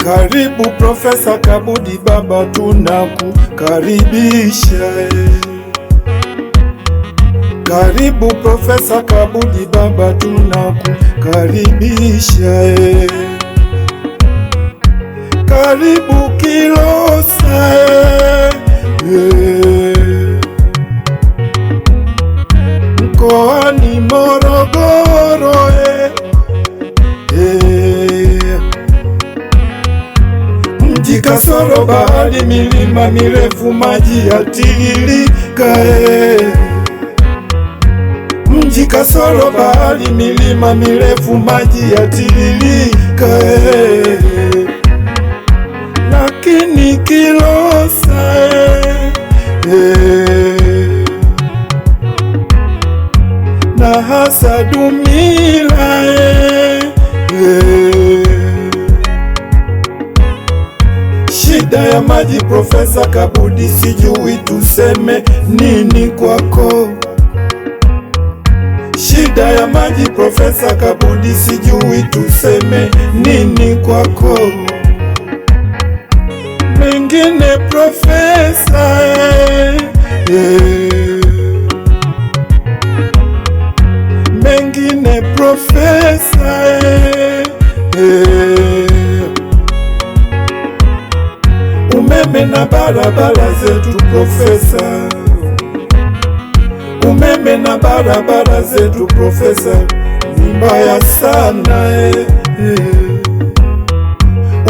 Karibu Profesa Kabudi baba, tunakukaribisha. Karibu Profesa Kabudi baba, tunakukaribisha. Karibu Kilosa, mkoani Morogoro. Mji kasoro bahari, milima mirefu, maji yatiririka. Mji kasoro bahari, milima mirefu, maji yatiririka. Lakini Kilosa na hasa Dumila shida ya maji Profesa Kabudi, sijui tuseme nini kwako. Shida ya maji Profesa Kabudi, sijui tuseme nini kwako. Mengine Profesa mengine Profesa umeme na barabara zetu Profesa, umeme na barabara zetu Profesa ni mbaya sana.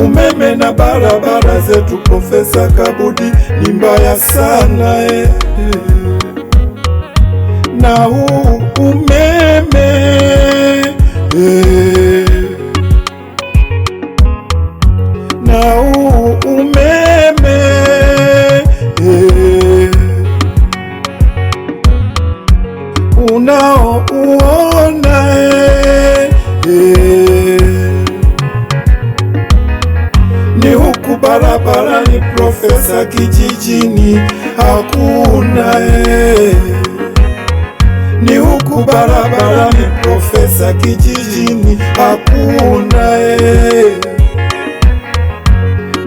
Umeme na barabara zetu Profesa Kabudi ni mbaya sana. Na huu umeme na huu umeme unaouona ni huku barabarani Profesa, kijijini hakuna. Ni huku barabarani Profesa, kijijini hakuna.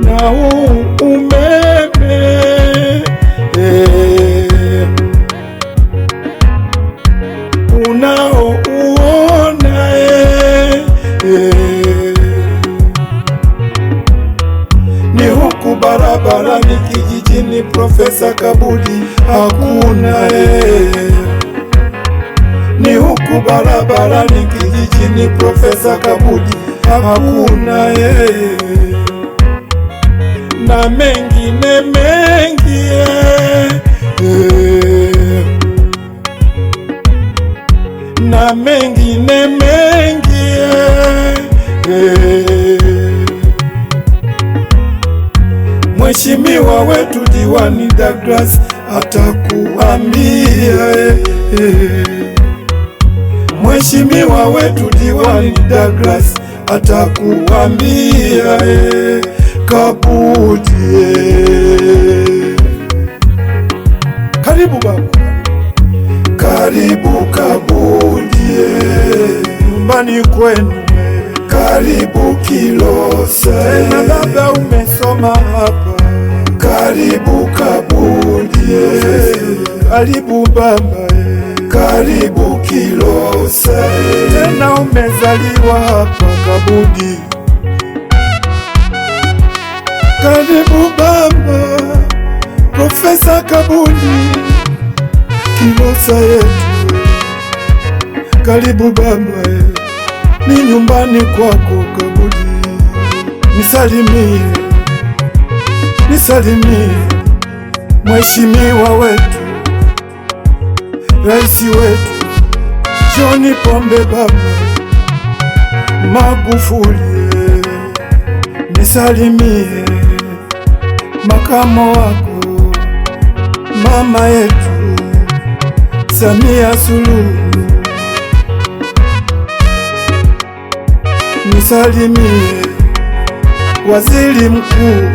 Na huu umeme unaouona ni huku barabarani, kijijini Profesa Kabudi hakuna. Ni huku barabarani, kijijini Profesa Kabudi hakuna. Na mengine mengi na mengine mengi Mheshimiwa wetu Diwani Douglas atakuambia. Mheshimiwa wetu Diwani Douglas atakuambia. Kabudi, karibu baba, karibu Kabudi nyumbani kwenu. Karibu Kilosa, na labda umesoma hapa. Karibu Kabudi, karibu baba, karibu Kilosa, tena umezaliwa hapa Kabudi. Karibu baba Profesa Kabudi, Kilosa yetu. Karibu baba, ni nyumbani kwako Kabudi. Nisalimie, nisalimie Mheshimiwa wetu, Rais wetu John Pombe baba Magufuli. Nisalimie makamo wako, mama yetu Samia Suluhu. Nisalimie Waziri Mkuu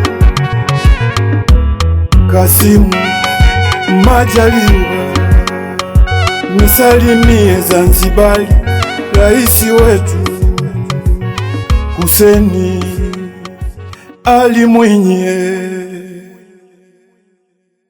Kassim Majaliwa. Nisalimie Zanzibari, Rais wetu Hussein Ali Mwinyi